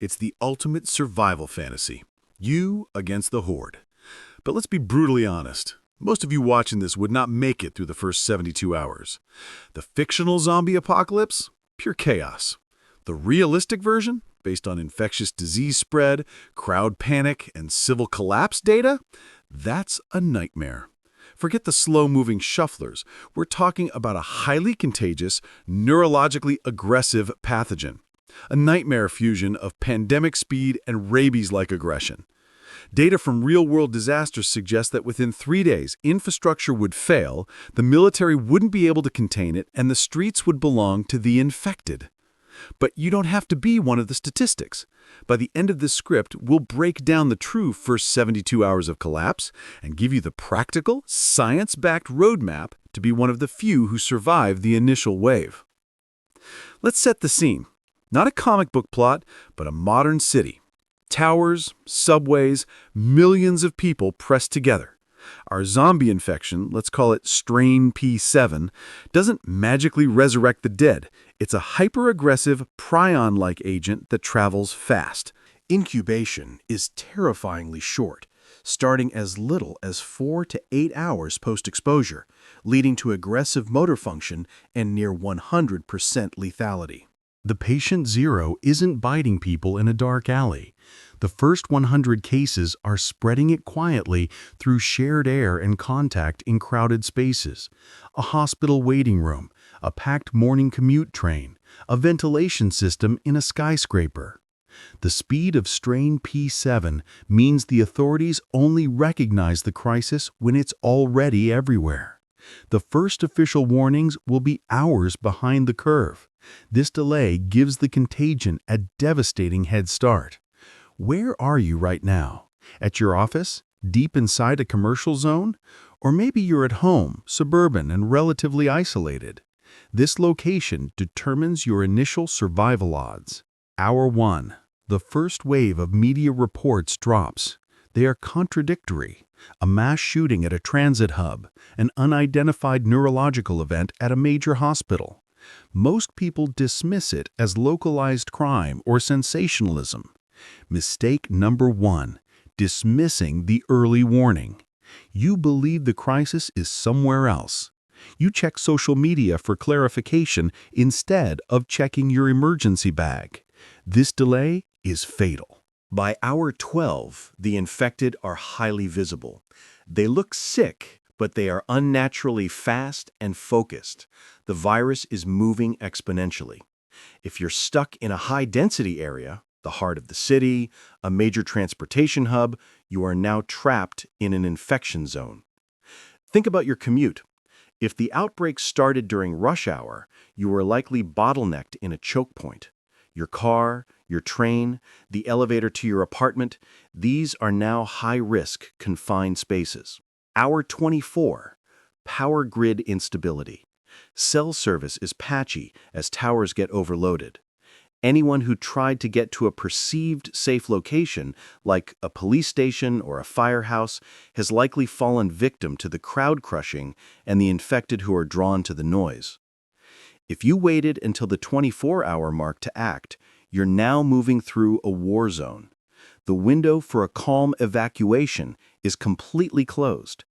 It's the ultimate survival fantasy. You against the horde. But let's be brutally honest. Most of you watching this would not make it through the first 72 hours. The fictional zombie apocalypse? Pure chaos. The realistic version, based on infectious disease spread, crowd panic, and civil collapse data? That's a nightmare. Forget the slow-moving shufflers. We're talking about a highly contagious, neurologically aggressive pathogen. A nightmare fusion of pandemic speed and rabies-like aggression. Data from real-world disasters suggests that within 3 days, infrastructure would fail, the military wouldn't be able to contain it, and the streets would belong to the infected. But you don't have to be one of the statistics. By the end of this script, we'll break down the true first 72 hours of collapse and give you the practical, science-backed roadmap to be one of the few who survive the initial wave. Let's set the scene. Not a comic book plot, but a modern city. Towers, subways, millions of people pressed together. Our zombie infection, let's call it strain P7, doesn't magically resurrect the dead. It's a hyper-aggressive, prion-like agent that travels fast. Incubation is terrifyingly short, starting as little as 4 to 8 hours post-exposure, leading to aggressive motor function and near 100% lethality. The patient zero isn't biting people in a dark alley. The first 100 cases are spreading it quietly through shared air and contact in crowded spaces. A hospital waiting room, a packed morning commute train, a ventilation system in a skyscraper. The speed of strain P7 means the authorities only recognize the crisis when it's already everywhere. The first official warnings will be hours behind the curve. This delay gives the contagion a devastating head start. Where are you right now? At your office? Deep inside a commercial zone? Or maybe you're at home, suburban and relatively isolated. This location determines your initial survival odds. Hour 1. The first wave of media reports drops. They are contradictory. A mass shooting at a transit hub, an unidentified neurological event at a major hospital. Most people dismiss it as localized crime or sensationalism. Mistake number 1, dismissing the early warning. You believe the crisis is somewhere else. You check social media for clarification instead of checking your emergency bag. This delay is fatal. By hour 12, the infected are highly visible. They look sick, but they are unnaturally fast and focused. The virus is moving exponentially. If you're stuck in a high-density area, the heart of the city, a major transportation hub, you are now trapped in an infection zone. Think about your commute. If the outbreak started during rush hour, you were likely bottlenecked in a choke point. Your car, your train, the elevator to your apartment, these are now high-risk, confined spaces. Hour 24, power grid instability. Cell service is patchy as towers get overloaded. Anyone who tried to get to a perceived safe location, like a police station or a firehouse, has likely fallen victim to the crowd crushing and the infected who are drawn to the noise. If you waited until the 24-hour mark to act, you're now moving through a war zone. The window for a calm evacuation is completely closed.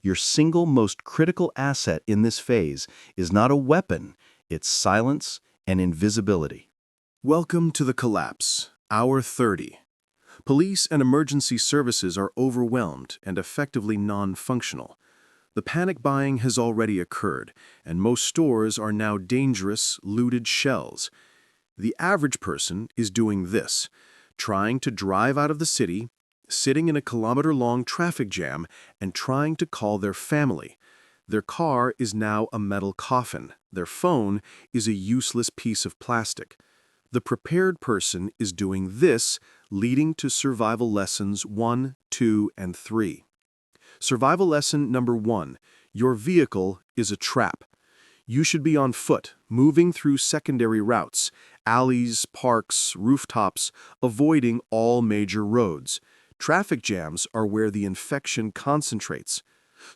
Your single most critical asset in this phase is not a weapon, it's silence and invisibility. Welcome to the collapse, hour 30. Police and emergency services are overwhelmed and effectively non-functional. The panic buying has already occurred, and most stores are now dangerous, looted shells. The average person is doing this, trying to drive out of the city, sitting in a kilometer-long traffic jam, and trying to call their family. Their car is now a metal coffin. Their phone is a useless piece of plastic. The prepared person is doing this, leading to survival lessons 1, 2, and 3. Survival lesson number 1, your vehicle is a trap. You should be on foot, moving through secondary routes, alleys, parks, rooftops, avoiding all major roads. Traffic jams are where the infection concentrates.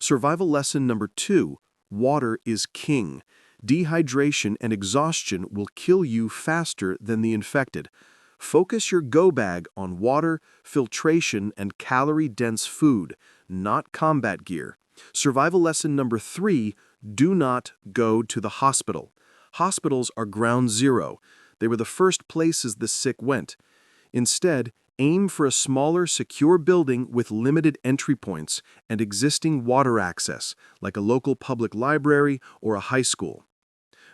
Survival lesson number 2, water is king. Dehydration and exhaustion will kill you faster than the infected. Focus your go bag on water, filtration, and calorie-dense food, not combat gear. Survival lesson number 3, do not go to the hospital. Hospitals are ground zero. They were the first places the sick went. Instead, aim for a smaller, secure building with limited entry points and existing water access, like a local public library or a high school.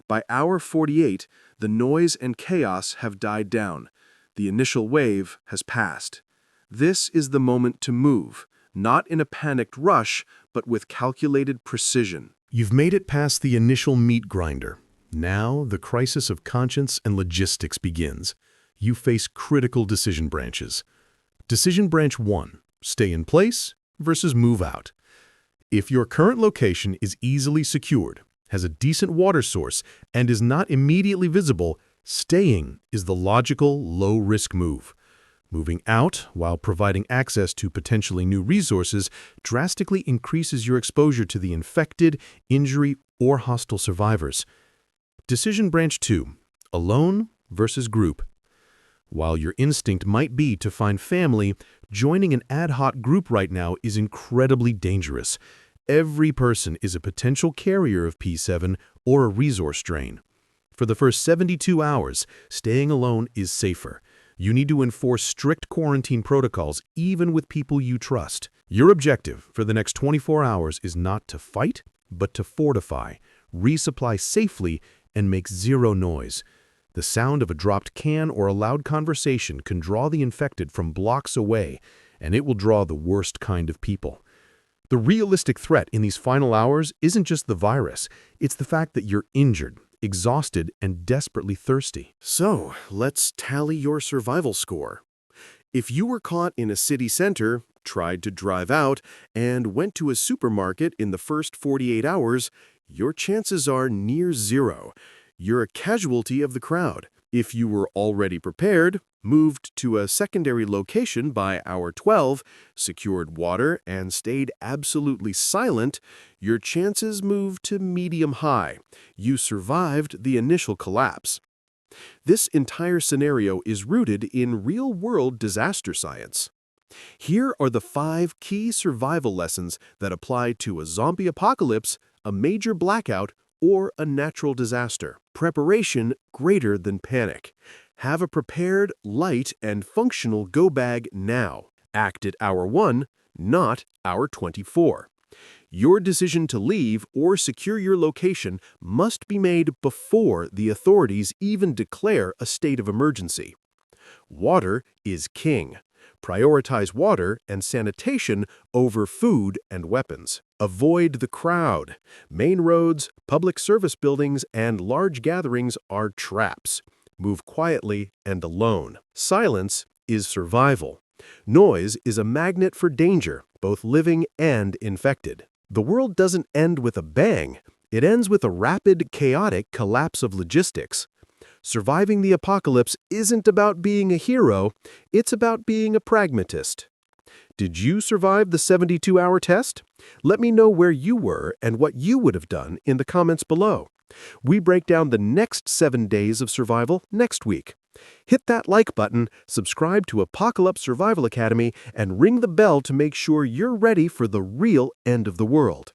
By hour 48, the noise and chaos have died down. The initial wave has passed. This is the moment to move, not in a panicked rush, but with calculated precision. You've made it past the initial meat grinder. Now, the crisis of conscience and logistics begins. You face critical decision branches. Decision branch 1, stay in place versus move out. If your current location is easily secured, has a decent water source, and is not immediately visible, staying is the logical, low-risk move. Moving out, while providing access to potentially new resources, drastically increases your exposure to the infected, injury, or hostile survivors. Decision branch 2, alone versus group. While your instinct might be to find family, joining an ad hoc group right now is incredibly dangerous. Every person is a potential carrier of P7 or a resource drain. For the first 72 hours, staying alone is safer. You need to enforce strict quarantine protocols even with people you trust. Your objective for the next 24 hours is not to fight, but to fortify, resupply safely, and make zero noise. The sound of a dropped can or a loud conversation can draw the infected from blocks away, and it will draw the worst kind of people. The realistic threat in these final hours isn't just the virus, it's the fact that you're injured, exhausted, and desperately thirsty. So, let's tally your survival score. If you were caught in a city center, tried to drive out, and went to a supermarket in the first 48 hours, your chances are near zero. You're a casualty of the crowd. If you were already prepared, moved to a secondary location by hour 12, secured water, and stayed absolutely silent, your chances moved to medium-high. You survived the initial collapse. This entire scenario is rooted in real-world disaster science. Here are the 5 key survival lessons that apply to a zombie apocalypse, a major blackout, or a natural disaster. Preparation greater than panic. Have a prepared, light, and functional go bag now. Act at hour 1, not hour 24. Your decision to leave or secure your location must be made before the authorities even declare a state of emergency. Water is king. Prioritize water and sanitation over food and weapons. Avoid the crowd. Main roads, public service buildings, and large gatherings are traps. Move quietly and alone. Silence is survival. Noise is a magnet for danger, both living and infected. The world doesn't end with a bang. It ends with a rapid, chaotic collapse of logistics. Surviving the apocalypse isn't about being a hero, it's about being a pragmatist. Did you survive the 72-hour test? Let me know where you were and what you would have done in the comments below. We break down the next 7 days of survival next week. Hit that like button, subscribe to Apocalypse Survival Academy, and ring the bell to make sure you're ready for the real end of the world.